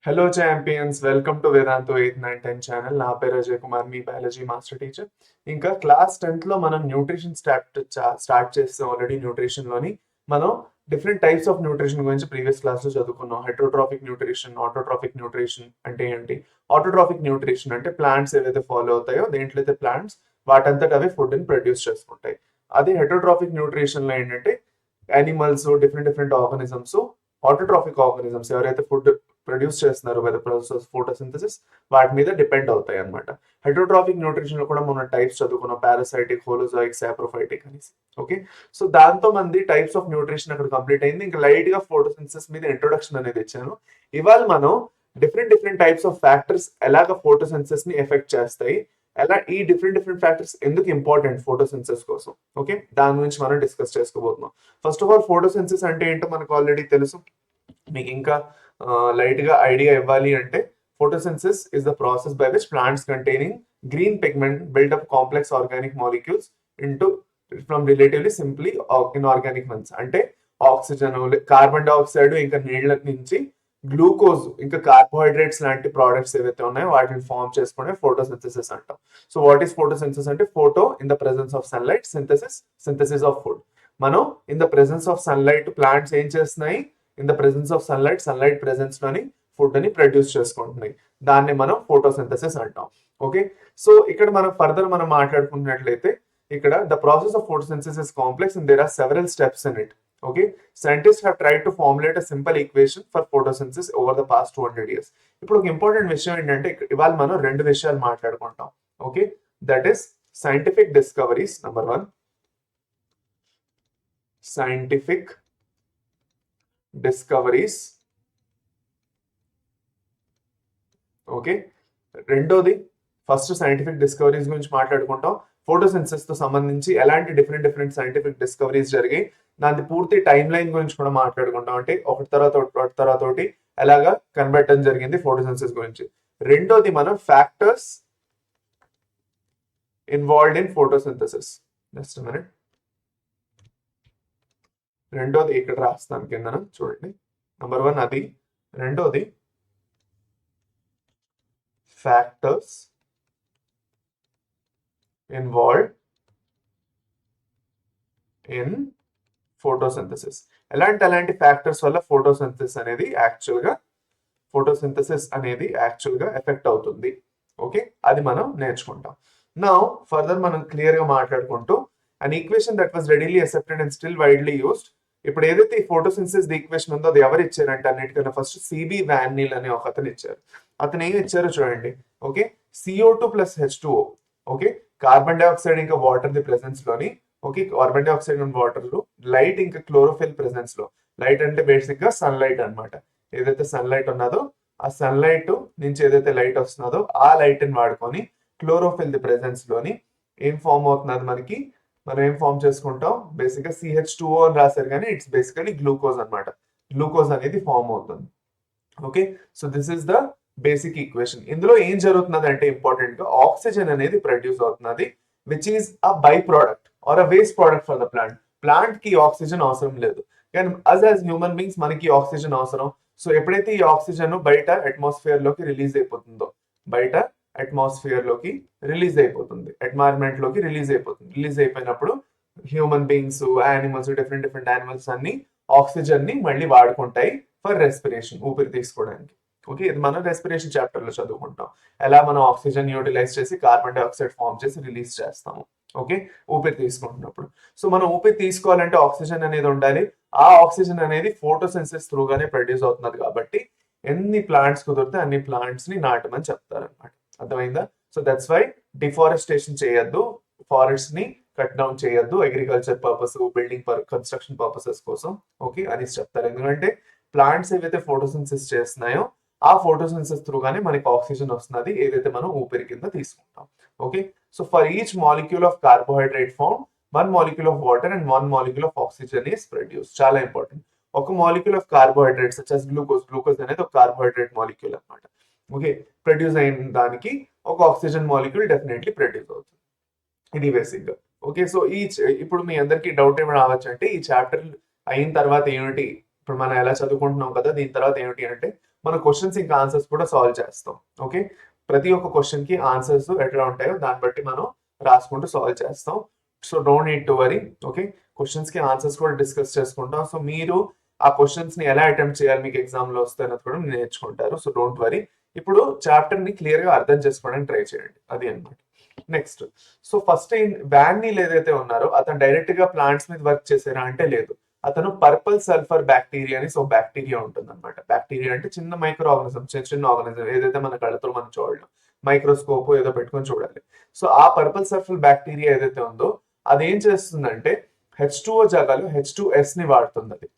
Hello champions, welcome to Vedantu 8, 9, 10 channel. నా పేరు అజయ్ కుమార్, మీ biology master teacher. ఇంకా క్లాస్ 10th లో మనం న్యూట్రిషన్ స్టార్ట్ చేస్తాం. ఆల్రెడీ న్యూట్రిషన్లోని మనం డిఫరెంట్ టైప్స్ ఆఫ్ న్యూట్రిషన్ గురించి ప్రీవియస్ క్లాస్లో చదువుకున్నాం. హెట్రోట్రాఫిక్ న్యూట్రిషన్, ఆటోట్రాఫిక్ న్యూట్రిషన్ అంటే ఏంటి? ఆటోట్రాఫిక్ న్యూట్రిషన్ అంటే ప్లాంట్స్ ఏవైతే ఫాలో అవుతాయో, దేంట్లో అయితే ప్లాంట్స్ వాటంతట అవే ఫుడ్ని ప్రొడ్యూస్ చేసుకుంటాయి. అదే హెట్రోట్రాఫిక్ న్యూట్రిషన్లో ఏంటంటే animals, different different organisms, autotrophic organisms ఎవరైతే ఫుడ్ ప్రొడ్యూస్ చేస్తున్నారు బై ద ప్రాసెస్ ఫోటోసింథసిస్, వాటి మీద డిపెండ్ అవుతాయి అనమాట. హెట్రోట్రాఫిక్ న్యూట్రిషన్ లో కూడా మనం టైప్స్ చదువుకున్నాం, పారాసైటిక్, హోలోజోయిక్, సాప్రోఫైటిక్ అనేసి. ఓకే, సో దాంతో మంది టైప్స్ ఆఫ్ న్యూట్రిషన్ అక్కడ కంప్లీట్ అయింది. ఇంకా లైట్ గా ఫోటోసింథసిస్ మీద ఇంట్రొడక్షన్ అనేది ఇచ్చాను. ఇవాళ మనం different different types of factors ఎలాగ ఫోటోసింథసిస్ ని ఎఫెక్ట్ చేస్తాయి, ఎలా ఈ డిఫరెంట్ డిఫరెంట్ ఫ్యాక్టర్స్ ఎందుకు ఇంపార్టెంట్ ఫోటోసింథసిస్ కోసం, ఓకే, దాని గురించి మనం డిస్కస్ చేసుకోబోతున్నాం. ఫస్ట్ ఆఫ్ ఆల్ ఫోటోసింథసిస్ అంటే ఏంటో మనకు ఆల్రెడీ తెలుసు. మీకు ఇంకా లైట్ గా ఐడియా ఇవ్వాలి అంటే, photosynthesis is the process by which plants containing green pigment build up complex organic molecules into from relatively simply inorganic ones. అంటే ఆక్సిజన్, కార్బన్ డైఆక్సైడ్, ఇంకా నీళ్ళ నుంచి గ్లూకోజ్, ఇంకా కార్బోహైడ్రేట్స్ లాంటి ప్రోడక్ట్స్ ఏవైతే ఉన్నాయో వాటిని ఫార్మ్ చేసుకునే ఫోటోసింథసిస్ అంటాం. సో వాట్ ఈస్ ఫోటోసింథసిస్ అంటే, photo in the presence of sunlight, synthesis of food. మనం in the presence of sunlight plants ఏం చేస్తున్నాయి? In the presence of sunlight presence లోని ఫుడ్ ని ప్రొడ్యూస్ చేసుకుంటున్నాయి. దాన్ని మనం ఫోటోసింథసిస్ అంటాం. ఓకే, సో ఇక్కడ మనం ఫర్దర్ మనం మాట్లాడుకున్నట్లయితే, ఇక్కడ the process of photosynthesis is complex and there are several steps in it. Okay, scientist have tried to formulate a simple equation for photosynthesis over the past 200 years. ఇప్పుడు ఒక important విషయం ఏంటంటే, ఇవాళ మనం రెండు విషయాలు మాట్లాడుకుంటాం. Okay, that is scientific discoveries, number 1, scientific discoveries. Okay, రెండోది, ఫస్ట్ సైంటిఫిక్ డిస్కవరీస్ గురించి మాట్లాడుకుంటాం. ఫోటోసింథసిస్ తో సంబంధించి ఎలాంటి డిఫరెంట్ డిఫరెంట్ సైంటిఫిక్ డిస్కవరీస్ జరిగాయి, దాని పూర్తి టైం లైన్ గురించి కూడా మాట్లాడుకుంటాం. అంటే ఒకటి తర్వాత ఒకటి ఎలాగా కనిపెట్టడం జరిగింది ఫోటోసింథసిస్ గురించి. రెండోది మనం factors involved in photosynthesis. Just minute, రెండోది ఇక్కడ రాస్తాను కిందన చూడండి. నెంబర్ 1 అది. రెండోది ఫ్యాక్టర్స్ ఇన్వాల్వ్డ్ ఇన్ ఫోటోసింథసిస్. ఎలాంటి ఫ్యాక్టర్స్ వల్ల ఫోటోసింథసిస్ అనేది యాక్చువల్గా ఎఫెక్ట్ అవుతుంది. ఓకే, అది మనం నేర్చుకుంటాం. నౌ ఫర్దర్ మనం క్లియర్ గా మాట్లాడుకుంటూ, an equation that was readily accepted and still widely used. ఇప్పుడు ఏదైతే ఈ ఫోటోసింథసిస్ ఈక్వేషన్ ఉందో అది ఎవరు ఇచ్చారంటే, అన్నిటికన్నా ఫస్ట్ సిబి వాన్నిల్ అనే ఒక అతను ఇచ్చారు. అతను ఏం ఇచ్చారో చూడండి. Okay, CO2 plus H2O. Okay, carbon dioxide ఇంకా వాటర్ ది ప్రెసెన్స్ లోని, okay, carbon dioxide and water లో, లైట్ ఇంకా క్లోరోఫిల్ ప్రెసెన్స్ లో. లైట్ అంటే బేసిక్ గా సన్లైట్ అన్నమాట. ఏదైతే సన్లైట్ ఉన్నదో ఆ సన్లైట్ నుంచి ఏదైతే లైట్ వస్తున్నదో ఆ లైట్ ని వాడుకొని క్లోరోఫిల్ ది ప్రెసెన్స్ లోని ఏం ఫామ్ అవుతున్నది మనకి, మనం ఏం ఫామ్ చేసుకుంటాం, బేసిక్ గా CH2O అని రాశారు కానీ ఇట్స్ బేసికలీ గ్లూకోజ్ అన్నమాట. గ్లూకోజ్ అనేది ఫామ్ అవుతుంది. Okay, so this is the basic equation. ఇందులో ఏం జరుగుతున్నది అంటే, ఇంపార్టెంట్ గా ఆక్సిజన్ అనేది ప్రొడ్యూస్ అవుతున్నది, which is a by product or a waste product for the plant. Plant కి ఆక్సిజన్ అవసరం లేదు, కానీ యాజ్ హ్యూమన్ బీయింగ్స్ మనకి ఆక్సిజన్ అవసరం. సో ఎప్పుడైతే ఈ ఆక్సిజన్ బయట అట్మాస్ఫియర్ లోకి రిలీజ్ అయిపోతుందో, బయట అట్మాస్ఫియర్ లోకి రిలీజ్ అయిపోతుంది, ఎన్వైరన్మెంట్ లోకి రిలీజ్ అయిపోతుంది. రిలీజ్ అయిపోయినప్పుడు human beings, animals, different different animals అన్ని ఆక్సిజన్ ని మళ్ళీ వాడుకుంటాయి ఫర్ రెస్పిరేషన్, ఊపిరి తీసుకోవడానికి. ఓకే, ఇది మనం రెస్పిరేషన్ చాప్టర్ లో చదువుకుంటాం, ఎలా మనం ఆక్సిజన్ యూటిలైజ్ చేసి కార్బన్ డైఆక్సైడ్ ఫామ్ చేసి రిలీజ్ చేస్తాము. ఓకే, ఊపిరి తీసుకుంటున్నప్పుడు. సో మనం ఊపిరి తీసుకోవాలంటే ఆక్సిజన్ అనేది ఉండాలి. ఆ ఆక్సిజన్ అనేది ఫోటోసింథసిస్ త్రూగానే ప్రొడ్యూస్ అవుతున్నది. కాబట్టి ఎన్ని ప్లాంట్స్ కుదిరితే అన్ని ప్లాంట్స్ ని నాటమని చెప్తారు అనమాట. అర్థమైందా? సో దట్స్ వై డిఫారెస్టేషన్ చేయొద్దు, ఫారెస్ట్ ని కట్ డౌన్ చేయొద్దు, agriculture purpose, building construction purposes కోసం. ఓకే, అని చెప్తారు. ఎందుకంటే ప్లాంట్స్ ఏవైతే ఫోటోసింథసిస్ చేస్తున్నాయో ఆ ఫోటోసింథసిస్ త్రూగానే మనకి ఆక్సిజన్ వస్తున్నది, ఏదైతే మనం ఊపిరి కింద తీసుకుంటాం. Okay, so for each molecule of carbohydrate form 1 molecule of water and 1 molecule of oxygen is produced. చాలా ఇంపార్టెంట్. ఒక molecule of carbohydrates such as glucose అనేది ఒక కార్బోహైడ్రేట్ మాలిక్యూల్ అన్నమాట. ఓకే, ప్రొడ్యూస్ అయిన దానికి ఒక ఆక్సిజన్ మాలిక్యూల్ డెఫినెట్లీ ప్రొడ్యూస్ అవుతుంది. ఇది బేసిక్ గా. ఓకే, సో ఇప్పుడు మీ అందరికి డౌట్ ఏమి రావచ్చు అంటే, ఈ చాప్టర్ అయిన తర్వాత ఏమిటి, ఇప్పుడు మనం ఎలా చదువుకుంటున్నాం కదా, దీని తర్వాత ఏమిటి అంటే, మన క్వశ్చన్స్ ఇంకా ఆన్సర్స్ కూడా సాల్వ్ చేస్తాం. ఓకే, ప్రతి ఒక్క క్వశ్చన్ కి ఆన్సర్స్ ఎట్లా ఉంటాయో దాన్ని బట్టి మనం రాసుకుంటూ సాల్వ్ చేస్తాం. So don't need to worry. Okay, questions కి ఆన్సర్స్ కూడా డిస్కస్ చేసుకుంటాం. సో మీరు ఆ క్వశ్చన్స్ ని ఎలా అటెంప్ట్ చేయాలి మీకు ఎగ్జామ్ లో వస్తే అన్నది కూడా నేర్చుకుంటారు. So don't worry. ఇప్పుడు చాప్టర్ ని క్లియర్ గా అర్థం చేసుకోవడానికి ట్రై చేయండి. అది అన్నమాట. Next, so first van Niel ఏదైతే ఉన్నారో అతను డైరెక్ట్ గా ప్లాంట్స్ మీద వర్క్ చేసారా అంటే లేదు. అతను పర్పుల్ సల్ఫర్ బ్యాక్టీరియా అని, సో బ్యాక్టీరియా ఉంటుంది అనమాట. బ్యాక్టీరియా అంటే చిన్న మైక్రో ఆర్గనిజం, చిన్న చిన్న ఆర్గనిజం ఏదైతే మన కళ్ళతో మనం చూడలేం, మైక్రోస్కోప్ ఏదో పెట్టుకొని చూడాలి. సో ఆ పర్పుల్ సల్ఫర్ బ్యాక్టీరియా ఏదైతే ఉందో అదేం చేస్తుందంటే H2O జాగాలో H2S ని వాడుతుంది. అది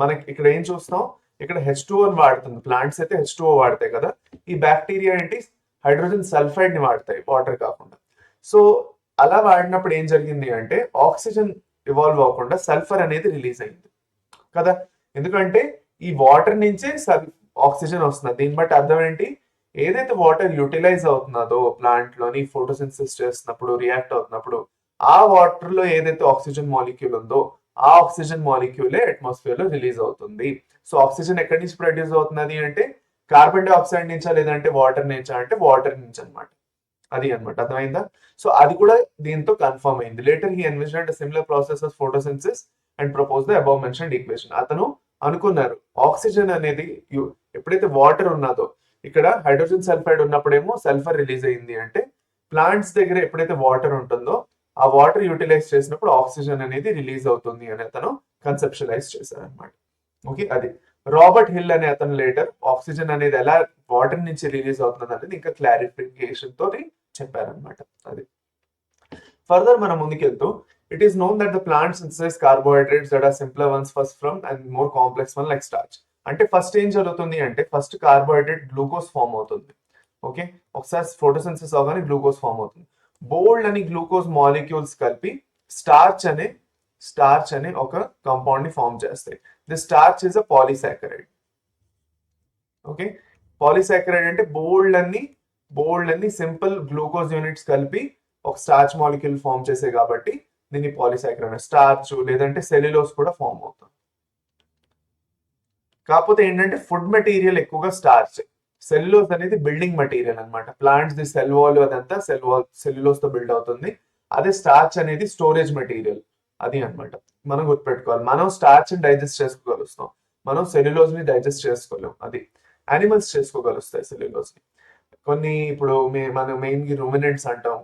మనకి ఇక్కడ ఏం చూస్తాం, ఇక్కడ H2O ని వాడుతుంది. ప్లాంట్స్ అయితే H2O వాడతాయి కదా, ఈ బ్యాక్టీరియా ఏంటి హైడ్రోజన్ సల్ఫైడ్ ని వాడతాయి, వాటర్ కాకుండా. సో అలా వాడినప్పుడు ఏం జరిగింది అంటే ఆక్సిజన్ ఇవాల్వ్ అవ్వకుండా సల్ఫర్ అనేది రిలీజ్ అయింది కదా. ఎందుకంటే ఈ వాటర్ నుంచే ఆక్సిజన్ వస్తుంది. దీన్ని బట్టి అర్థం ఏంటి, ఏదైతే వాటర్ యూటిలైజ్ అవుతున్నదో ప్లాంట్ లోని ఫోటోసింథసిస్ చేస్తున్నప్పుడు, రియాక్ట్ అవుతున్నప్పుడు, ఆ వాటర్ లో ఏదైతే ఆక్సిజన్ మాలిక్యూల్ ఉందో ఆ ఆక్సిజన్ మాలిక్యూలే అట్మాస్ఫియర్ లో రిలీజ్ అవుతుంది. సో ఆక్సిజన్ ఎక్కడి నుంచి ప్రొడ్యూస్ అవుతున్నది అంటే కార్బన్ డైఆక్సైడ్ నుంచా లేదంటే వాటర్ నుంచా అంటే వాటర్ నుంచి అనమాట. అది అనమాట, అర్థమైందా. సో అది కూడా దీంతో కన్ఫర్మ్ అయింది. Later he envisioned similar process of photosynthesis and propose the above mentioned equation. అతను అనుకున్నారు ఆక్సిజన్ అనేది ఎప్పుడైతే వాటర్ ఉన్నదో, ఇక్కడ హైడ్రోజన్ సల్ఫైడ్ ఉన్నప్పుడేమో సల్ఫర్ రిలీజ్ అయింది అంటే ప్లాంట్స్ దగ్గర ఎప్పుడైతే వాటర్ ఉంటుందో ఆ వాటర్ యూటిలైజ్ చేసినప్పుడు ఆక్సిజన్ అనేది రిలీజ్ అవుతుంది అని అతను కన్సెప్షలైజ్ చేశారు అనమాట. ఓకే, అది రాబర్ట్ హిల్ అనే అతను లేటర్ ఆక్సిజన్ అనేది ఎలా వాటర్ నుంచి రిలీజ్ అవుతుంది అనేది ఇంకా క్లారిఫికేషన్ తోటి చెప్పారనమాట. అది ఫర్దర్ మనం ముందుకెళ్తూ, it is known that the plant synthesise carbohydrates that are simpler ones first from and more complex one like starch. అంటే ఫస్ట్ ఏం జరుగుతుంది అంటే ఫస్ట్ కార్బోహైడ్రేట్ గ్లూకోజ్ ఫామ్ అవుతుంది. ఓకే, ఒకసారి ఫోటోసిన్థసిస్ అవగానే గ్లూకోజ్ ఫామ్ అవుతుంది. బోల్డ్ అని గ్లూకోజ్ మాలిక్యూల్స్ కలిపి స్టార్చ్ అనే ఒక కాంపౌండ్ ని ఫామ్ చేస్తాయి. The starch is a polysaccharide. Okay, polysaccharide అంటే బోల్డ్ అన్ని సింపుల్ గ్లూకోజ్ యూనిట్స్ కలిపి ఒక స్టార్చ్ మాలిక్యూల్ ఫామ్ చేసాయి కాబట్టి దీన్ని పాలీసాకరైడ్. స్టార్చ్ లేదంటే సెల్యులోస్ కూడా ఫామ్ అవుతుంది. కాకపోతే ఏంటంటే ఫుడ్ మెటీరియల్ ఎక్కువగా స్టార్చ్, సెల్యులోస్ అనేది బిల్డింగ్ మెటీరియల్ అనమాట. ప్లాంట్స్ ది సెల్ వాల్ అదంతా సెల్యులోస్ తో బిల్డ్ అవుతుంది. అదే స్టార్చ్ అనేది స్టోరేజ్ మెటీరియల్. అది అనమాట, మనం గుర్తుపెట్టుకోవాలి. మనం స్టార్చ్ ని డైజెస్ట్ చేసుకోగలుస్తాం, మనం సెల్యులోస్ ని డైజెస్ట్ చేసుకోలేం. అది యానిమల్స్ చేసుకోగలుస్తాయి సెల్యులోస్ ని. కొన్ని ఇప్పుడు మనం మెయిన్ గా రూమినెంట్స్ అంటాం,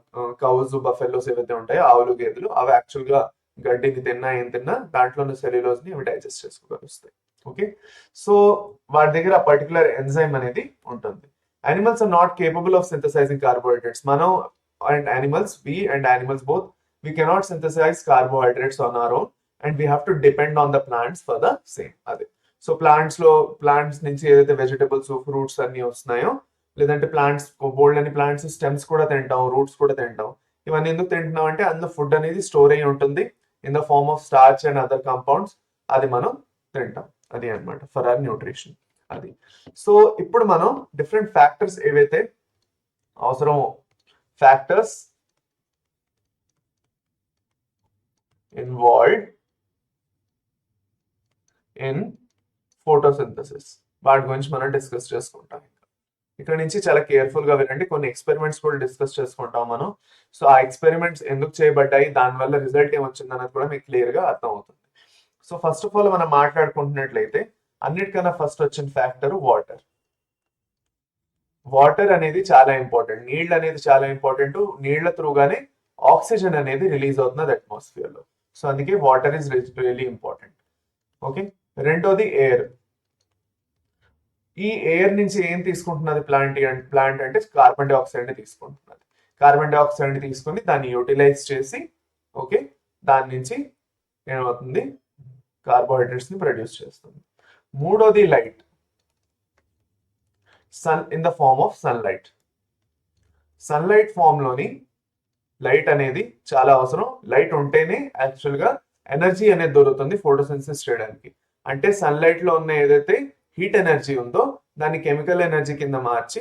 కౌజ్ బఫెలోస్ ఏవైతే ఉంటాయో ఆవులు గేదెలు, అవి యాక్చువల్ గా గడ్డిని తిన్నా ఏం తిన్నా దాంట్లో ఉన్న సెల్యులోస్ ని అవి డైజెస్ట్ చేసుకోగలుస్తాయి. ఓకే, సో వాటి దగ్గర ఆ పర్టికులర్ ఎంజైమ్ అనేది ఉంటుంది. Animals are not capable of synthesising carbohydrates. మనం and animals both we cannot synthesize carbohydrates on our own and we have to depend on the plants for the same. అదే so plants నుంచి ఏదైతే vegetables fruits అన్ని వస్తున్నాయో, లేదంటే బోల్డ్ అని plants stems కూడా తింటాం, రూట్స్ కూడా తింటాం. ఇవన్నీ ఎందుకు తింటున్నాం అంటే అందులో ఫుడ్ అనేది స్టోర్ అయి ఉంటుంది in the form of starch and other compounds. అది మనం తింటాం. అది అన్నమాట ఫర్ అవర్ న్యూట్రిషన్. అది సో ఇప్పుడు మనం డిఫరెంట్ ఫ్యాక్టర్స్ ఏవైతే అవసరం, ఫ్యాక్టర్స్ ఇన్వాల్వ్డ్ ఇన్ ఫోటోసింథసిస్, వాటి గురించి మనం డిస్కస్ చేసుకుంటాం. ఇక్కడ నుంచి చాలా కేర్ఫుల్ గా వినండి. కొన్ని ఎక్స్పెరిమెంట్స్ కూడా డిస్కస్ చేసుకుంటాం మనం. సో ఆ ఎక్స్పెరిమెంట్స్ ఎందుకు చేయబడ్డాయి, దానివల్ల రిజల్ట్ ఏమొచ్చింది అన్నది కూడా మీకు క్లియర్ గా అర్థం అవుతుంది. సో ఫస్ట్ ఆఫ్ ఆల్ మనం మాట్లాడుకుంటున్నట్లయితే అన్నిటికన్నా ఫస్ట్ వచ్చిన ఫ్యాక్టర్ వాటర్. వాటర్ అనేది చాలా ఇంపార్టెంట్, నీళ్ళు అనేది చాలా ఇంపార్టెంట్. నీళ్ల త్రూగానే ఆక్సిజన్ అనేది రిలీజ్ అవుతున్నది అట్మాస్ఫియర్ లో. సో అందుకే water is really important. Okay, రెండోది ఎయిర్. ఈ ఎయిర్ నుంచి ఏం తీసుకుంటున్నది ప్లాంట్ అంటే కార్బన్ డైఆక్సైడ్ ని తీసుకుంటున్నది. కార్బన్ డైఆక్సైడ్ ని తీసుకుని దాన్ని యూటిలైజ్ చేసి, ఓకే, దాని నుంచి ఏమవుతుంది, కార్బోహైడ్రేట్స్ ని ప్రొడ్యూస్ చేస్తుంది. మూడోది light, sun in the form of sunlight. Sunlight form లోని లైట్ అనేది చాలా అవసరం. లైట్ ఉంటేనే యాక్చువల్ గా ఎనర్జీ అనేది దొరుకుతుంది ఫోటోసిన్థసిస్ చేయడానికి. అంటే సన్లైట్ లో ఉన్న ఏదైతే హీట్ ఎనర్జీ ఉందో దాన్ని కెమికల్ ఎనర్జీ కింద మార్చి,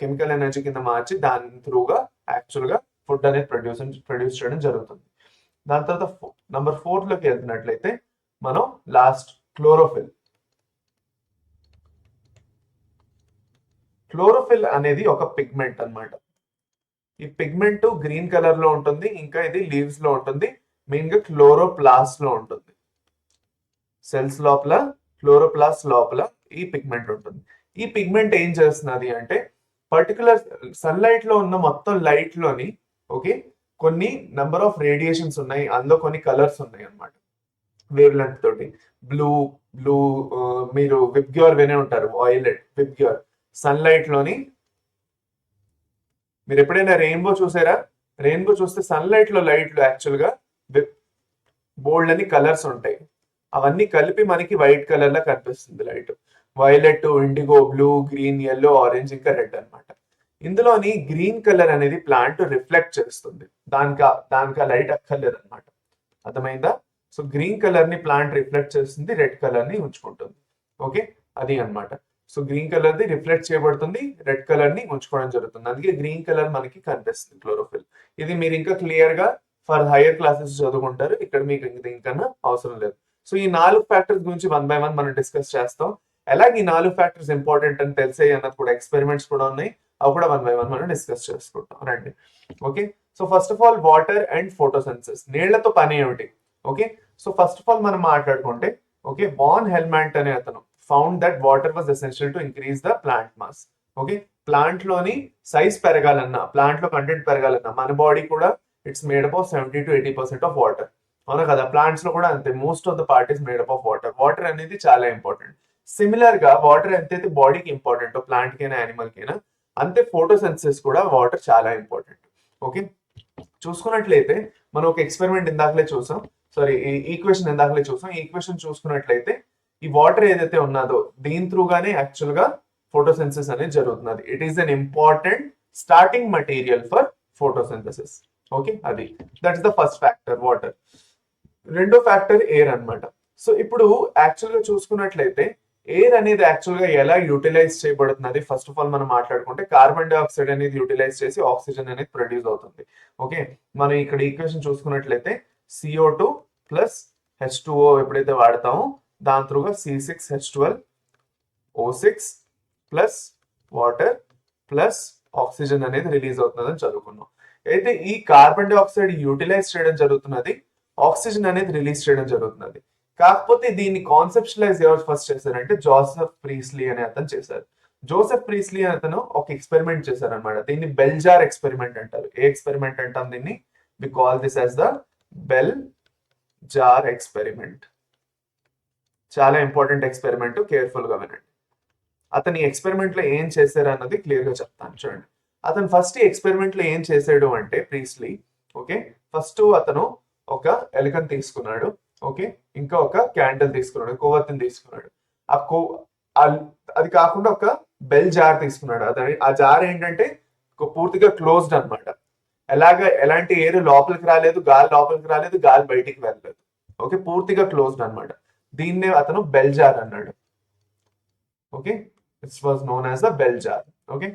కెమికల్ ఎనర్జీ కింద మార్చి దాని త్రూగా యాక్చువల్ గా ఫుడ్ అనేది ప్రొడ్యూస్ చేయడం జరుగుతుంది. దాని తర్వాత నంబర్ 4 లోకి వెళ్తున్నట్లయితే మనం లాస్ట్ క్లోరోఫిల్. క్లోరోఫిల్ అనేది ఒక పిగ్మెంట్ అన్నమాట. ఈ పిగ్మెంట్ గ్రీన్ కలర్ లో ఉంటుంది, ఇంకా ఇది లీవ్స్ లో ఉంటుంది, మెయిన్ గా క్లోరోప్లాస్ట్ లో ఉంటుంది. సెల్స్ లోపల క్లోరోప్లాస్ట్ లోపల ఈ పిగ్మెంట్ ఉంటుంది. ఈ పిగ్మెంట్ ఏం చేస్తున్నది అంటే పర్టికులర్ సన్లైట్ లో ఉన్న మొత్తం లైట్ లోని ఓకే కొన్ని నెంబర్ ఆఫ్ రేడియేషన్స్ ఉన్నాయి, అందులో కొన్ని కలర్స్ ఉన్నాయి అన్నమాట వేవ్ లెంత్ తోటి. బ్లూ బ్లూ మీరు విబ్గ్యూర్ వినే ఉంటారు, వాయిలెట్, విబ్గ్యూర్. సన్లైట్ లోని మీరు ఎప్పుడైనా రెయిన్బో చూసారా? రెయిన్బో చూస్తే సన్లైట్ లో లైట్ లో యాక్చువల్ గా బోల్డ్ అని కలర్స్ ఉంటాయి, అవన్నీ కలిపి మనకి వైట్ కలర్ లా కనిపిస్తుంది light. Violet, IndiGo, blue, green, yellow, orange, ఇంకా రెడ్ అన్నమాట. ఇందులోని గ్రీన్ కలర్ అనేది ప్లాంట్ రిఫ్లెక్ట్ చేస్తుంది, దానికి లైట్ అక్కర్లేదు అనమాట. అర్థమైందా? సో గ్రీన్ కలర్ ని ప్లాంట్ రిఫ్లెక్ట్ చేస్తుంది, రెడ్ కలర్ ని ఉంచుకుంటుంది. ఓకే, అది అన్నమాట. So green colour the reflect చేయబడుతుంది, రెడ్ కలర్ ని ఉంచుకోవడం జరుగుతుంది. అందుకే గ్రీన్ కలర్ మనకి కనిపిస్తుంది క్లోరోఫిల్. ఇది మీరు ఇంకా క్లియర్ గా ఫర్ హైయర్ క్లాసెస్ చదువుకుంటారు, ఇక్కడ మీకు ఇంకన్నా అవసరం లేదు. సో ఈ 4 ఫ్యాక్టర్స్ గురించి 1 by 1 మనం డిస్కస్ చేస్తాం. ఎలాగ ఈ 4 ఫ్యాక్టర్స్ ఇంపార్టెంట్ అని తెలిసే అన్నది కూడా ఎక్స్పెరిమెంట్స్ కూడా ఉన్నాయి, అవి కూడా 1 by 1 మనం డిస్కస్ చేసుకుంటాం రండి. Okay, so first of all water and photosynthesis, నీళ్లతో పని ఏమిటి? Okay, so first of all మనం మాట్లాడుకుంటే ఓకే వాన్ హెల్మాంట్ అనే అతను found that water was essential to increase the plant mass. Okay, plant లోని సైజ్ పెరగాలన్నా, ప్లాంట్ లో కంటెంట్ పెరగాలన్నా, మన బాడీ కూడా it's made up of 70 to 80% of water. అవునా కదా? ప్లాంట్స్ లో కూడా అంతే, most of the part is made up of water. Water అనేది చాలా ఇంపార్టెంట్. సిమిలర్ గా వాటర్ ఎంతైతే బాడీకి ఇంపార్టెంట్ ప్లాంట్ కైనా యానిమల్ కైనా, అంతే ఫోటోసిన్థసిస్ కూడా వాటర్ చాలా ఇంపార్టెంట్. ఓకే, చూసుకున్నట్లయితే మనం ఒక ఎక్స్పెరిమెంట్ ఇందాకలే చూసాం, సారీ ఈక్వేషన్ ఇందాకలే చూసాం. ఈ ఈక్వేషన్ చూసుకున్నట్లయితే ఈ వాటర్ ఏదైతే ఉన్నదో దీని త్రూగానే యాక్చువల్ గా ఫోటోసిన్థసిస్ అనేది జరుగుతున్నది. It is an important starting material for photosynthesis. Okay, అది that's the first factor water. రెండో ఫ్యాక్టర్ ఎయిర్ అన్నమాట. సో ఇప్పుడు యాక్చువల్ గా చూసుకున్నట్లయితే ఎయిర్ అనేది యాక్చువల్ గా ఎలా యూటిలైజ్ చేయబడుతున్నది ఫస్ట్ ఆఫ్ ఆల్ మనం మాట్లాడుకుంటే కార్బన్ డైఆక్సైడ్ అనేది యూటిలైజ్ చేసి ఆక్సిజన్ అనేది ప్రొడ్యూస్ అవుతుంది. ఓకే, మనం ఇక్కడ ఈక్వేషన్ చూసుకున్నట్లయితే CO2 ప్లస్ H2O ఎప్పుడైతే వాడతామో దాని త్రూగా C6H12O6 plus water plus oxygen అనేది రిలీజ్ అవుతుందని చదువుకున్నాం. అయితే ఈ కార్బన్ డైఆక్సైడ్ యూటిలైజ్ చేయడం జరుగుతున్నది, ఆక్సిజన్ అనేది రిలీజ్ చేయడం జరుగుతున్నది. కాకపోతే దీన్ని కాన్సెప్షనలైజ్ ఎవరు ఫస్ట్ చేశారంటే జోసెఫ్ ప్రీస్లీ అనే అతను చేశారు. జోసెఫ్ ప్రీస్లీ అనే అతను ఒక ఎక్స్పెరిమెంట్ చేశారు అనమాట. దీన్ని బెల్ జార్ ఎక్స్పెరిమెంట్ అంటారు. ఏ ఎక్స్పెరిమెంట్ అంటాం దీన్ని? We call this as the bell jar experiment. చాలా ఇంపార్టెంట్ ఎక్స్పెరిమెంట్, కేర్ఫుల్ గా వినండి. అతని ఎక్స్పెరిమెంట్ లో ఏం చేశారు అన్నది క్లియర్ గా చెప్తాను చూడండి. అతను ఫస్ట్ ఎక్స్పెరిమెంట్ లో ఏం చేసాడు అంటే ప్రీస్లీ, ఓకే, ఫస్ట్ అతను ఒక ఎలుకను తీసుకున్నాడు, ఓకే, ఇంకా ఒక క్యాండిల్ తీసుకున్నాడు, కొవ్వొత్తిని తీసుకున్నాడు. అది కాకుండా ఒక బెల్ జార్ తీసుకున్నాడు. ఆ జార్ ఏంటంటే పూర్తిగా క్లోజ్డ్ అన్నమాట. ఎలాంటి ఎయిర్ లోపలికి రాలేదు, గాలి లోపలికి రాలేదు, గాలి బయటికి వెళ్ళలేదు. ఓకే, పూర్తిగా క్లోజ్డ్ అన్నమాట. దీన్నే అతను బెల్ జార్ అన్నాడు. Okay, it's was known as the bell jar. Okay,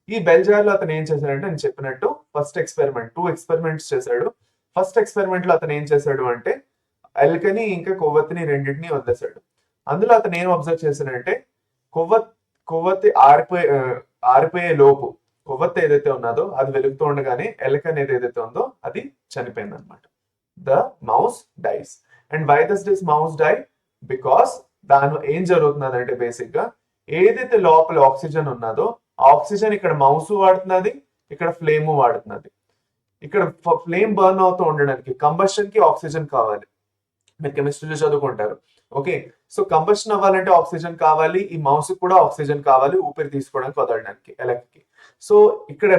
ఈ బెల్ జార్ లో అతను ఏం చేశాడంటే నేను చెప్పినట్టు ఫస్ట్ ఎక్స్పెరిమెంట్ 2 ఎక్స్పెరిమెంట్స్ చేశాడు. ఫస్ట్ ఎక్స్పెరిమెంట్ లో అతను ఏం చేశాడు అంటే ఎలుకని ఇంకా కొవ్వొత్తిని రెండింటిని వదిలేశాడు. అందులో అతను ఏం అబ్జర్వ్ చేశాడంటే కొవ్వొత్తి ఆరిపోయే లోపు కొవ్వొత్తి ఏదైతే ఉన్నదో అది వెలుగుతూ ఉండగానే ఎలుక అనేది ఏదైతే ఉందో అది చనిపోయింది అనమాట. The mouse dies. And why does this mouse die? Because దానిలో ఏం జరుగుతున్నది అంటే బేసిక్ గా ఏదైతే లోపల ఆక్సిజన్ ఉన్నదో ఆక్సిజన్ ఇక్కడ మౌస్ వాడుతున్నది, ఇక్కడ ఫ్లేమ్ వాడుతున్నది. ఇక్కడ ఫ్లేమ్ బర్న్ అవుతూ ఉండడానికి కంబషన్ కి ఆక్సిజన్ కావాలి, మీరు కెమిస్ట్రీలో చదువుకుంటారు. ఓకే, సో కంబషన్ అవ్వాలంటే ఆక్సిజన్ కావాలి, ఈ మౌస్ కూడా ఆక్సిజన్ కావాలి ఊపిరి తీసుకోవడానికి వదలడానికి ఎలక్కి. సో ఇక్కడ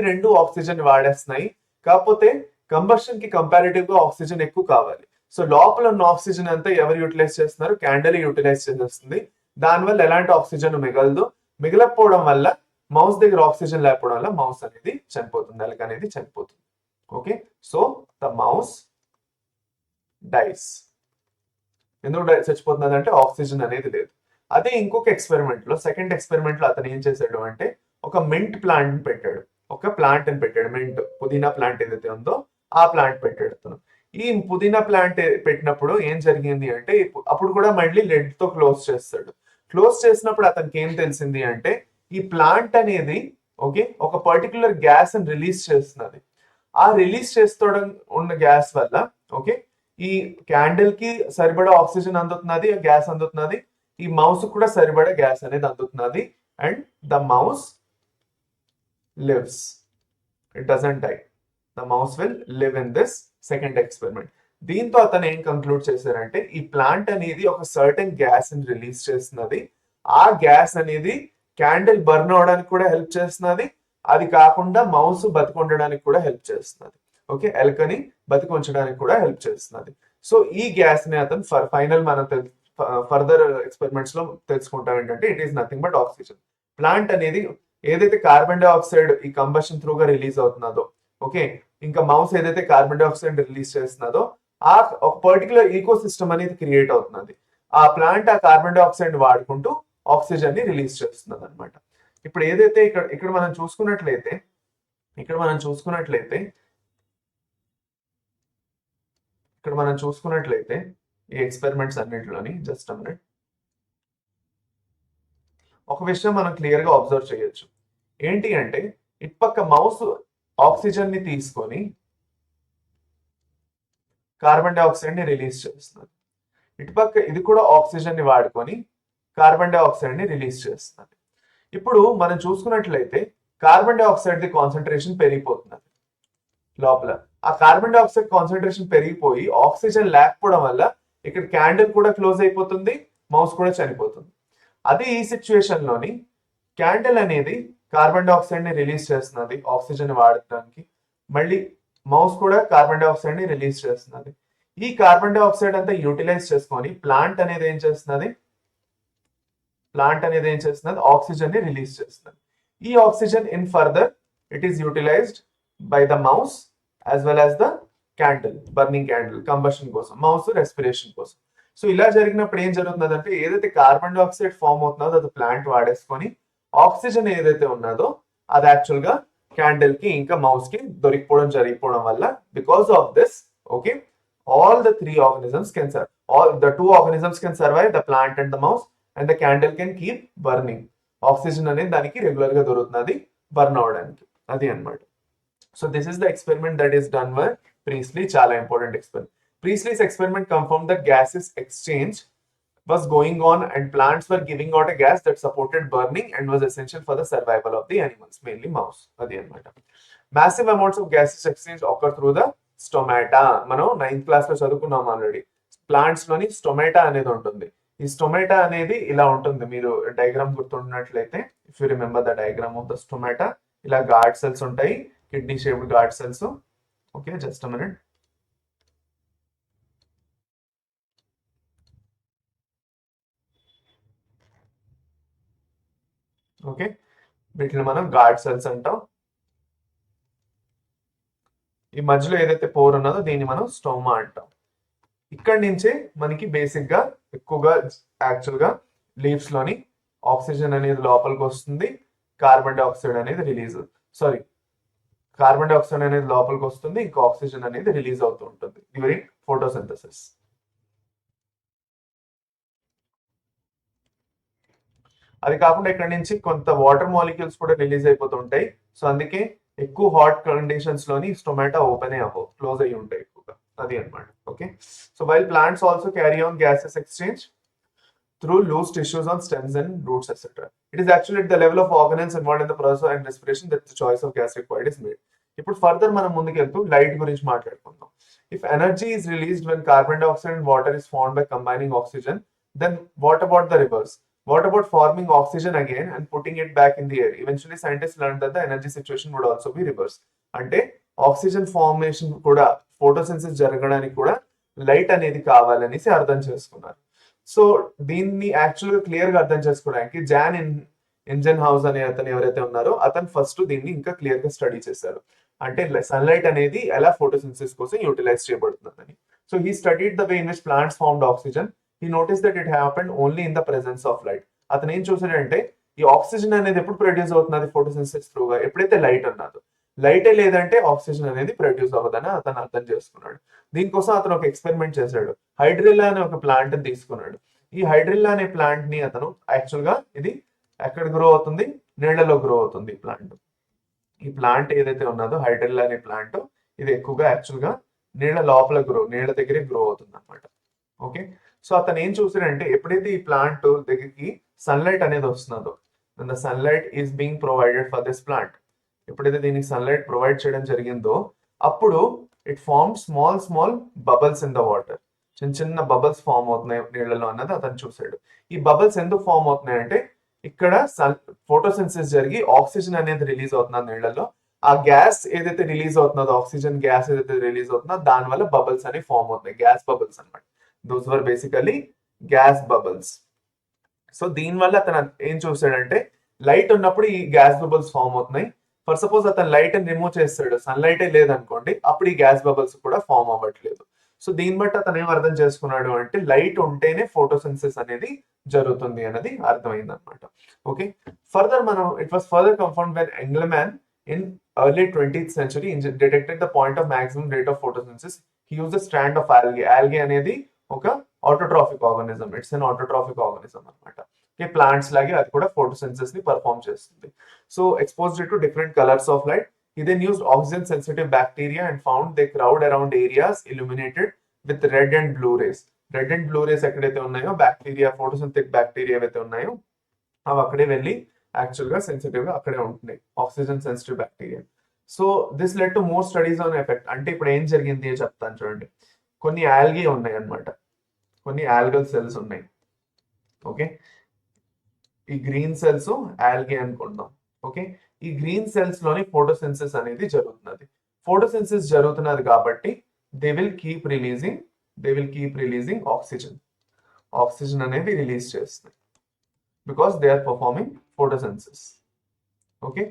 రెండు ఆక్సిజన్ వాడేస్తున్నాయి, కాకపోతే కంబషన్ కి కంపారిటివ్ గా ఆక్సిజన్ ఎక్కువ కావాలి. సో లోపల ఉన్న ఆక్సిజన్ అంతా ఎవరు యూటిలైజ్ చేస్తున్నారు? క్యాండిల్ యూటిలైజ్ చేసేస్తుంది. దానివల్ల ఎలాంటి ఆక్సిజన్ మిగలదు. మిగలకపోవడం వల్ల మౌస్ దగ్గర ఆక్సిజన్ లేకపోవడం వల్ల మౌస్ అనేది చనిపోతుంది, ఎలక అనేది చనిపోతుంది. Okay, so the mouse dies. ఎందుకు చచ్చిపోతుంది అంటే ఆక్సిజన్ అనేది లేదు. అదే ఇంకొక ఎక్స్పెరిమెంట్ లో, సెకండ్ ఎక్స్పెరిమెంట్ లో అతను ఏం చేశాడు అంటే ఒక మింట్ ప్లాంట్ పెట్టాడు, ఒక ప్లాంట్ అని పెట్టాడు. మింట్, పుదీనా ప్లాంట్ ఏదైతే ఉందో ఆ ప్లాంట్ పెట్టాడు అతను. ఈ పుదీనా ప్లాంట్ పెట్టినప్పుడు ఏం జరిగింది అంటే అప్పుడు కూడా మళ్ళీ లెడ్ తో క్లోజ్ చేస్తాడు. క్లోజ్ చేసినప్పుడు అతనికి ఏం తెలిసింది అంటే ఈ ప్లాంట్ అనేది ఓకే ఒక పర్టికులర్ గ్యాస్ అని రిలీజ్ చేస్తున్నది. ఆ రిలీజ్ చేస్తూ ఉన్న గ్యాస్ వల్ల ఓకే ఈ క్యాండిల్ కి సరిపడా ఆక్సిజన్ అందుతున్నది, గ్యాస్ అందుతున్నది. ఈ మౌస్ కూడా సరిపడా గ్యాస్ అనేది అందుతున్నది. And the mouse lives, it doesn't die. The mouse will live in this second experiment. దీంతో అతను ఏం కంక్లూడ్ చేశారంటే ఈ ప్లాంట్ అనేది ఒక సర్టెన్ గ్యాస్ ని రిలీజ్ చేస్తున్నది. ఆ గ్యాస్ అనేది క్యాండిల్ బర్న్ అవడానికి కూడా హెల్ప్ చేస్తున్నది. అది కాకుండా మౌస్ బతికొండడానికి కూడా హెల్ప్ చేస్తున్నది. ఓకే, ఎలుకని బతికి ఉంచడానికి కూడా హెల్ప్ చేస్తున్నది. సో ఈ గ్యాస్ ని అతను ఫైనల్ మనం ఫర్దర్ ఎక్స్పెరిమెంట్స్ లో తెలుసుకుంటాం ఏంటంటే it is nothing but oxygen. Plant అనేది ఏదైతే కార్బన్ డైఆక్సైడ్ ఈ కంబషన్ త్రూగా రిలీజ్ అవుతున్నదో ఓకే, ఇంకా మౌస్ ఏదైతే కార్బన్ డైఆక్సైడ్ రిలీజ్ చేస్తున్నదో ఆ ఒక పర్టికులర్ ఈకో సిస్టమ్ అనేది క్రియేట్ అవుతున్నది. ఆ ప్లాంట్ ఆ కార్బన్ డైఆక్సైడ్ వాడుకుంటూ ఆక్సిజన్ ని రిలీజ్ చేస్తున్నది అనమాట. ఇప్పుడు ఏదైతే ఇక్కడ మనం చూసుకున్నట్లయితే ఇక్కడ మనం చూసుకున్నట్లయితే ఈ ఎక్స్పెరిమెంట్స్ అన్నింటిలోని జస్ట్ మినిట్ ఒక విషయం మనం క్లియర్ గా అబ్జర్వ్ చేయొచ్చు. ఏంటి అంటే ఇటుపక్క మౌస్ ఆక్సిజన్ ని తీసుకొని కార్బన్ డైఆక్సైడ్ ని రిలీజ్ చేస్తున్నది. ఇటుపక్క ఇది కూడా ఆక్సిజన్ ని వాడుకొని కార్బన్ డైఆక్సైడ్ ని రిలీజ్ చేస్తున్నది. ఇప్పుడు మనం చూసుకున్నట్లయితే కార్బన్ డైఆక్సైడ్ ది కాన్సన్ట్రేషన్ పెరిగిపోతున్నది లోపల. ఆ కార్బన్ డైఆక్సైడ్ కాన్సన్ట్రేషన్ పెరిగిపోయి ఆక్సిజన్ లేకపోవడం వల్ల ఇక్కడ క్యాండిల్ కూడా క్లోజ్ అయిపోతుంది, మౌస్ కూడా చనిపోతుంది. అదే ఈ సిచ్యువేషన్ లోని క్యాండిల్ అనేది కార్బన్ డైఆక్సైడ్ ని రిలీజ్ చేస్తున్నది ఆక్సిజన్ వాడటానికి, మళ్ళీ మౌస్ కూడా కార్బన్ డైఆక్సైడ్ ని రిలీజ్ చేస్తున్నది. ఈ కార్బన్ డైఆక్సైడ్ అంతా యూటిలైజ్ చేసుకొని ప్లాంట్ అనేది ఏం చేస్తున్నది ఆక్సిజన్ ని రిలీజ్ చేస్తున్నది. ఈ oxygen in further it is utilized by the mouse as well as the candle, burning candle combustion కోసం, మౌస్ రెస్పిరేషన్ కోసం. సో ఇలా జరిగినప్పుడు ఏం జరుగుతుందంటే ఏదైతే కార్బన్ డైఆక్సైడ్ ఫామ్ అవుతుందో అది ప్లాంట్ వాడేసుకొని ఆక్సిజన్ ఏదైతే ఉన్నదో అది యాక్చువల్ గా క్యాండిల్ కి ఇంకా మౌస్ కి జరిగిపోవడం వల్ల because of this okay all the three organisms can survive. All the two organisms can survive, the plant and the mouse, and the candle can keep burning. Oxygen అనేది దానికి regular గా దొరుకుతున్నది burn అవడానికి, అది అన్నమాట. So this is the experiment that is done by Priestley. చాలా important experiment. Priestley's experiment confirm that gases exchange was going on and plants were giving out a gas that supported burning and was essential for the survival of the animals, mainly mouse. అది అన్నమాట. Massive amounts of gases exchange occur through the stomata. మనం 9th class లో చదువుకున్నాం already. Plants లోని stomata అనేది ఉంటుంది. ఈ stomata అనేది ఇలా ఉంటుంది. మీరు డయాగ్రామ్ గుర్తుంటున్నట్లయితే if you remember the diagram of the stomata, ఇలా గార్డ్ సెల్స్ ఉంటాయి, kidney shaped guard cells. Okay, just a minute. Okay, వీటిని మనం గార్డ్ సెల్స్ అంటాం. ఈ మధ్యలో ఏదైతే పోర్ ఉన్నదో దీన్ని మనం స్టోమా అంటాం. ఇక్కడి నుంచే మనకి బేసిక్ గా ఎక్కువగా యాక్చువల్ గా లీవ్స్ లోని ఆక్సిజన్ అనేది లోపలికి వస్తుంది, కార్బన్ డైఆక్సైడ్ అనేది లోపలికి వస్తుంది, ఇంకా ఆక్సిజన్ అనేది రిలీజ్ అవుతూ ఉంటుంది డ్యూరింగ్ ఫోటోసింథసిస్. అది కాకుండా ఇక్కడ నుంచి కొంత వాటర్ మాలిక్యూల్స్ కూడా రిలీజ్ అయిపోతుంటాయి. సో అందుకే ఎక్కువ హాట్ కండిషన్స్ లోని స్టొమాటో ఓపెన్ అవ్వవు, క్లోజ్ అయ్యి ఉంటాయి ఎక్కువగా, అది అన్నమాట. Okay, so while plants also carry on gases exchange through loose tissues on stems and roots etcetera. It is actually at the level of organelles involved in the process and respiration that the choice of gas required is made. ఇప్పుడు further మనం ముందుకెళ్తూ light గురించి మాట్లాడుకుందాం. If energy is released when carbon dioxide and water is formed by combining oxygen, then what about the reverse? What about forming oxygen again and putting it back in the air? Eventually, scientists learned that the energy situation would also be reversed. అంటే oxygen formation కూడా photosynthesis జరగడానికి కూడా light అనేది కావాలనేసి అర్థం చేసుకున్నారు. So దీన్ని యాక్చువల్గా clear గా అర్థం చేసుకోవడానికి జాన్ ఇంజన్ హౌస్ అనే అతను ఎవరైతే ఉన్నారో అతను ఫస్ట్ దీన్ని ఇంకా క్లియర్ గా స్టడీ చేశారు. అంటే సన్లైట్ అనేది ఎలా ఫోటోసిన్సిస్ కోసం యూటిలైజ్ చేయబడుతుందని. So he studied the way in which plants formed oxygen. He noticed that it happened only in the presence of light. అతను ఏం చూసాడంటే ఈ ఆక్సిజన్ అనేది ఎప్పుడు ప్రొడ్యూస్ అవుతున్నది ఫోటోసిన్సిస్ త్రూగా, ఎప్పుడైతే లైట్ ఉన్నదో. లైటే లేదంటే ఆక్సిజన్ అనేది ప్రొడ్యూస్ అవ్వదని అతను అర్థం చేసుకున్నాడు. దీనికోసం అతను ఒక ఎక్స్పెరిమెంట్ చేశాడు. హైడ్రిల్లా అనే ఒక ప్లాంట్ తీసుకున్నాడు. ఈ హైడ్రిల్లా అనే ప్లాంట్ ని అతను యాక్చువల్ గా ఇది ఎక్కడ గ్రో అవుతుంది? నీళ్లలో గ్రో అవుతుంది ఈ ప్లాంట్. ఈ ప్లాంట్ ఏదైతే ఉన్నదో హైడ్రిల్లా అనే ప్లాంట్, ఇది ఎక్కువగా యాక్చువల్ గా నీళ్ల లోపల నీళ్ల దగ్గరే గ్రో అవుతుంది అనమాట. ఓకే, సో అతను ఏం చూసాడంటే ఎప్పుడైతే ఈ ప్లాంట్ దగ్గరికి సన్లైట్ అనేది వస్తున్నదో, the sunlight is being provided for this plant, ఎప్పుడైతే దీనికి సన్లైట్ ప్రొవైడ్ చేయడం జరిగిందో అప్పుడు it form small small bubbles in the water, చిన్న చిన్న బబల్స్ ఫామ్ అవుతున్నాయి నీళ్ళలో అన్నది అతను చూసాడు. ఈ బబల్స్ ఎందుకు ఫామ్ అవుతున్నాయి అంటే ఇక్కడ ఫోటోసిన్సిస్ జరిగి ఆక్సిజన్ అనేది రిలీజ్ అవుతుంది నీళ్ళలో. ఆ గ్యాస్ ఏదైతే రిలీజ్ అవుతుందో, ఆక్సిజన్ గ్యాస్ ఏదైతే రిలీజ్ అవుతుందో దాని వల్ల బబల్స్ అనేవి ఫామ్ అవుతున్నాయి, గ్యాస్ బబల్స్ అనమాట. Those were basically gas bubbles. So దీని వల్ల అతను ఏం చూసాడంటే లైట్ ఉన్నప్పుడు ఈ గ్యాస్ బబల్స్ ఫామ్ అవుతున్నాయి. ఫర్ సపోజ్ అతను లైట్ ని రిమూవ్ చేస్తాడు, సన్లైటే లేదనుకోండి, అప్పుడు ఈ గ్యాస్ బబల్స్ కూడా ఫామ్ అవ్వట్లేదు. సో దీన్ని బట్టి అతను ఏం అర్థం చేసుకున్నాడు అంటే లైట్ ఉంటేనే ఫోటోసిన్సిస్ అనేది జరుగుతుంది అనేది అర్థమైంది అనమాట. ఓకే, ఫర్దర్ మనం it was further confirmed when Engelmann in early 20th century detected the point of maximum rate of photosynthesis. He used a strand of algae. Algae అనేది ఒక autotrophic organism, it's an autotrophic organism అనమాట. Plants లాగే అది కూడా photosynthesis ని perform చేస్తుంది. So exposed to different colours of light. He then used oxygen sensitive bacteria and found they crowd around areas illuminated with red and blue rays. Red and blue rays ఎక్కడైతే ఉన్నాయో bacteria, photosynthetic bacteria ఏవైతే ఉన్నాయో అవి అక్కడే వెళ్ళి actual గా sensitive గా అక్కడే ఉంటున్నాయి, oxygen sensitive bacteria. So this led to more studies on effect. అంటే ఇప్పుడు ఏం జరిగింది చెప్తాను చూడండి. కొన్ని ఆల్గే ఉన్నాయి అన్నమాట, కొన్ని ఆల్గల్ సెల్స్ ఉన్నాయి. ఓకే, ఈ గ్రీన్ సెల్స్ ఆల్గే అనుకుందాం. ఓకే, ఈ గ్రీన్ సెల్స్ లోని ఫోటోసిన్సిస్ అనేది జరుగుతున్నది. ఫోటోసిన్సిస్ జరుగుతున్నది కాబట్టి they will keep releasing oxygen. Oxygen అనేది రిలీజ్ చేస్తుంది because they are performing photosynthesis. Okay,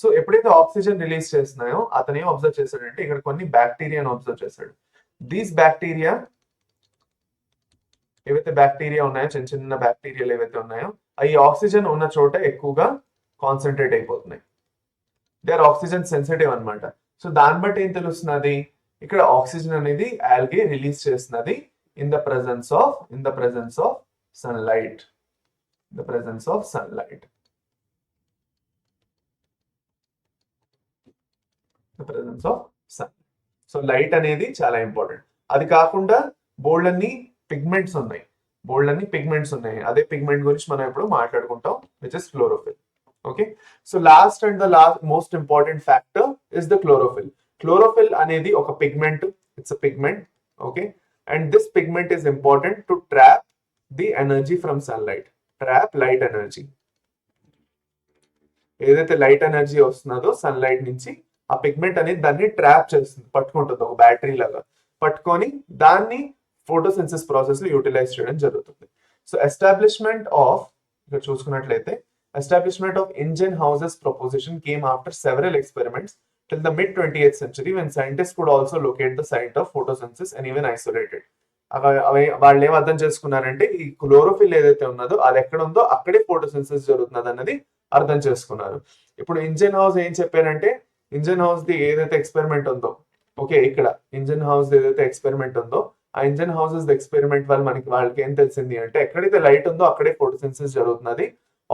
so ఎప్పుడైతే ఆక్సిజన్ రిలీజ్ చేస్తున్నాయో అతను ఏం అబ్జర్వ్ చేశాడంటే ఇక్కడ కొన్ని బ్యాక్టీరియాను అబ్జర్వ్ చేశాడు. దీస్ బ్యాక్టీరియా ఏవైతే బ్యాక్టీరియా ఉన్నాయో, చిన్న చిన్న బ్యాక్టీరియాలు ఏవైతే ఉన్నాయో అవి ఆక్సిజన్ ఉన్న చోట ఎక్కువగా కాన్సన్ట్రేట్ అయిపోతున్నాయి. దే ఆర్ ఆక్సిజన్ సెన్సిటివ్ అనమాట. సో దాన్ని బట్టి ఏం తెలుస్తున్నది, ఇక్కడ ఆక్సిజన్ అనేది ఆల్గే రిలీజ్ చేస్తున్నది in the presence of sunlight. So light అనేది చాలా ఇంపార్టెంట్. అది కాకుండా బోల్డ్ అన్ని పిగ్మెంట్స్ ఉన్నాయి. అదే పిగ్మెంట్ గురించి మనం ఇప్పుడు మాట్లాడుకుంటాం, which is chlorophyll. Okay, so last most important factor is the chlorophyll. Chlorophyll అనేది ఒక pigment, it's a pigment. Okay, and this pigment is important to trap the energy from sunlight, trap light energy. ఏదైతే light energy వస్తున్నదో sunlight నుంచి, ఆ pigment అనేది దాన్ని trap చేస్తుంది, పట్టుకుంటుంది, ఒక బ్యాటరీ లాగా పట్టుకొని దాన్ని ఫోటోసిన్సిస్ ప్రాసెస్ లో యూటిలైజ్ చేయడం జరుగుతుంది. So establishment of engine houses proposition came after several experiments till the mid 20th century when scientists could also locate the site of photosynthesis and even isolate it. వాళ్ళు ఏం అర్థం చేసుకున్నారంటే ఈ chlorophyll ఏదైతే ఉన్నదో అది ఎక్కడ ఉందో అక్కడే ఫోటోసిన్సిస్ జరుగుతున్నది అన్నది అర్థం చేసుకున్నారు. ఇప్పుడు ఇంజన్ హౌస్ ఏం చెప్పారంటే, ఇంజన్ హౌస్ ది ఏదైతే ఎక్స్పెరిమెంట్ ఉందో, ఓకే, ఇక్కడ ఇంజన్ హౌస్ ఏదైతే ఎక్స్పెరిమెంట్ ఉందో ఆ ఇంజన్ హౌసెస్ ఎక్స్పెరిమెంట్ వల్ల వాళ్ళకి ఏం తెలిసింది అంటే ఎక్కడైతే లైట్ ఉందో అక్కడే ఫోటోసిన్సిస్ జరుగుతున్నది,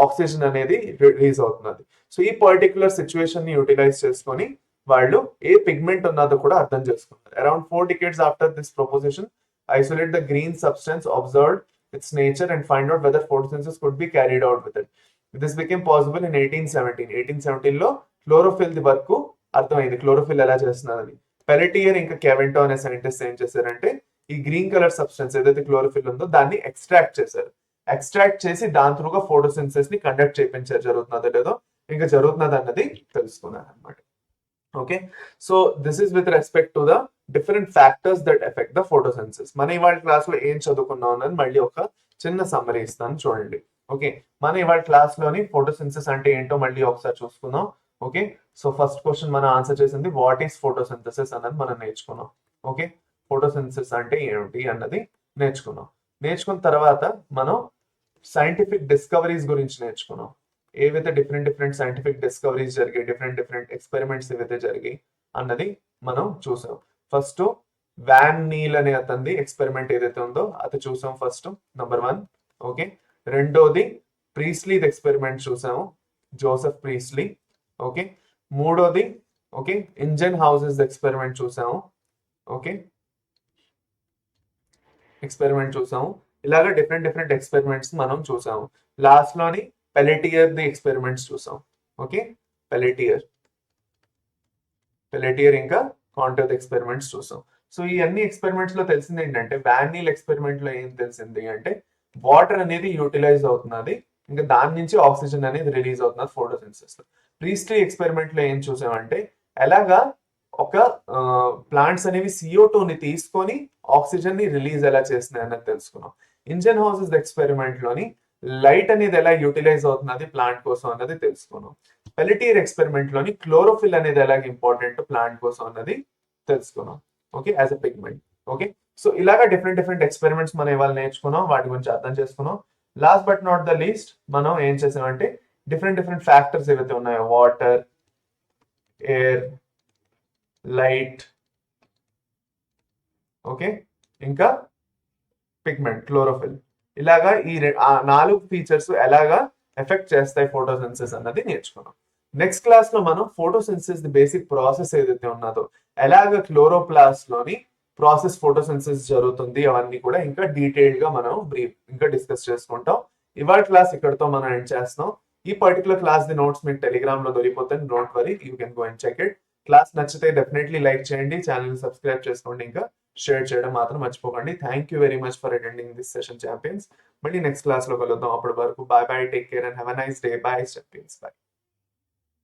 ఆక్సిజన్ అనేది రిలీజ్ అవుతున్నది. సో ఈ పర్టికులర్ సిచ్యువేషన్ ని యూటిలైజ్ చేసుకొని వాళ్ళు ఏ పిగ్మెంట్ ఉన్నదో కూడా అర్థం చేసుకున్నారు. Around 4 decades after this proposition, isolate the green substance, observed its nature and find out whether photosynthesis could be carried out with it. This became possible in 1817. 1817 లో chlorophyll the వరకు అర్థమైంది, chlorophyll ఎలా చేస్తున్నారని. పెలెటియర్ ఇంకా కెవెంటో అనే సైంటిస్ట్ ఏం చేశారంటే ఈ గ్రీన్ కలర్ సబ్స్టెన్స్ ఏదైతే క్లోరోఫిల్ ఉందో దాన్ని ఎక్స్ట్రాక్ట్ చేసి దాని త్రూగా ఫోటోసిన్సిస్ ని కండక్ట్ చేయించారు. జరుగుతున్నదో లేదో ఇంకా జరుగుతున్నది అన్నది తెలుసుకున్నారు అనమాట. Okay, so this is with respect to the different factors that effect the photosynthesis. మన ఇవాళ క్లాస్ లో ఏం చదువుకున్నాం అన్నది మళ్ళీ ఒక చిన్న సమ్మరీ ఇస్తాను చూడండి. ఓకే, మన ఇవాళ క్లాస్ లోని ఫోటోసిన్సిస్ అంటే ఏంటో మళ్ళీ ఒకసారి చూసుకుందాం. ఓకే, సో ఫస్ట్ క్వశ్చన్ మనం ఆన్సర్ చేసింది వాట్ ఈస్ ఫోటోసిన్థసిస్ అన్నది మనం నేర్చుకున్నాం. ఓకే, ఫోటోసిన్థసిస్ అంటే ఏమిటి అన్నది నేర్చుకున్న తర్వాత మనం సైంటిఫిక్ డిస్కవరీస్ గురించి నేర్చుకున్నాం. ఏవైతే డిఫరెంట్ సైంటిఫిక్ డిస్కవరీస్ జరిగాయి, డిఫరెంట్ ఎక్స్పెరిమెంట్స్ ఏవైతే జరిగాయి అన్నది మనం చూసాం. ఫస్ట్ వాన్ నీల్ అనే అతనిది ఎక్స్పెరిమెంట్ ఏదైతే ఉందో అది చూసాం ఫస్ట్, నంబర్ 1. ఓకే, రెండోది ప్రీస్లీది ఎక్స్పెరిమెంట్ చూసాము, జోసెఫ్ ప్రీస్లీ. ఓకే, మూడోది ఓకే ఇంజన్ హౌసెస్ ఎక్స్పెరిమెంట్ చూసాము. ఓకే, ఎక్స్పెరిమెంట్ చూసాము. ఇలాగా డిఫరెంట్ డిఫరెంట్ ఎక్స్పెరిమెంట్స్ మనం చూసాము. లాస్ట్ లోని పెలెటియర్ ది ఎక్స్పెరిమెంట్స్ చూసాం. ఓకే, పెలెటియర్ ఇంకా కాంటర్ ఎక్స్పెరిమెంట్స్ చూసాం. సో ఈ అన్ని ఎక్స్పెరిమెంట్స్ లో తెలిసింది ఏంటంటే, వానిల్ ఎక్స్పెరిమెంట్ లో ఏం తెలిసింది అంటే వాటర్ అనేది యూటిలైజ్ అవుతున్నది, ఇంకా దాని నుంచి ఆక్సిజన్ అనేది రిలీజ్ అవుతున్నది ఫోటోసిన్థసిస్ లో. ప్రీస్లీ ఎక్స్పెరిమెంట్ లో ఏం చూసామంటే ఎలాగా ఒక ప్లాంట్స్ అనేవి CO2 ని తీసుకొని ఆక్సిజన్ ని రిలీజ్ ఎలా చేస్తున్నాయి అన్నది తెలుసుకున్నాం. ఇంజన్ హౌసెస్ ఎక్స్పెరిమెంట్ లోని లైట్ అనేది ఎలా యూటిలైజ్ అవుతున్నది ప్లాంట్ కోసం అన్నది తెలుసుకున్నాం. పెలిటియర్ ఎక్స్పెరిమెంట్ లోని క్లోరోఫిల్ అనేది ఎలాగ ఇంపార్టెంట్ ప్లాంట్ కోసం అన్నది తెలుసుకున్నాం. Okay, as a pigment. Okay, so ఇలాగా డిఫరెంట్ డిఫరెంట్ ఎక్స్పెరిమెంట్స్ మనం ఇవాళ నేర్చుకున్నాం, వాటి గురించి అర్థం చేసుకున్నాం. Last but not the least మనం ఏం చేసామంటే డిఫరెంట్ డిఫరెంట్ ఫ్యాక్టర్స్ ఏవైతే ఉన్నాయో, వాటర్, ఎయిర్, లైట్, ఓకే, ఇంకా పిగ్మెంట్ క్లోరోఫిల్, ఇలాగా ఈ 4 ఫీచర్స్ ఎలాగా ఎఫెక్ట్ చేస్తాయి ఫోటోసిన్థసిస్ అన్నది నేర్చుకున్నాం. నెక్స్ట్ క్లాస్ లో మనం ఫోటోసిన్థసిస్ ది బేసిక్ ప్రాసెస్ ఏదైతే ఉన్నదో, ఎలాగ క్లోరోప్లాస్ట్ లోని ప్రాసెస్ ఫోటోసిన్థసిస్ జరుగుతుంది, అవన్నీ కూడా ఇంకా డీటెయిల్డ్ గా మనం ఇంకా డిస్కస్ చేసుకుంటాం. ఇవాళ క్లాస్ ఇక్కడతో మనం ఎండ్ చేస్తున్నాం. ఈ పర్టికులర్ క్లాస్ ది నోట్స్ మీకు టెలిగ్రామ్ లో దొరికిపోతాయి, don't worry, you can go and check it. Class నచ్చితే డెఫినెట్లీ లైక్ చేయండి, ఛానల్ సబ్స్క్రైబ్ చేసుకోండి, ఇంకా షేర్ చేయడం మాత్రం మర్చిపోకండి. Thank you very much for attending this session champions. మళ్ళీ నెక్స్ట్ క్లాస్ లో కలుద్దాం. అప్పటి వరకు bye bye, take care and have a nice day. Bye champions, bye.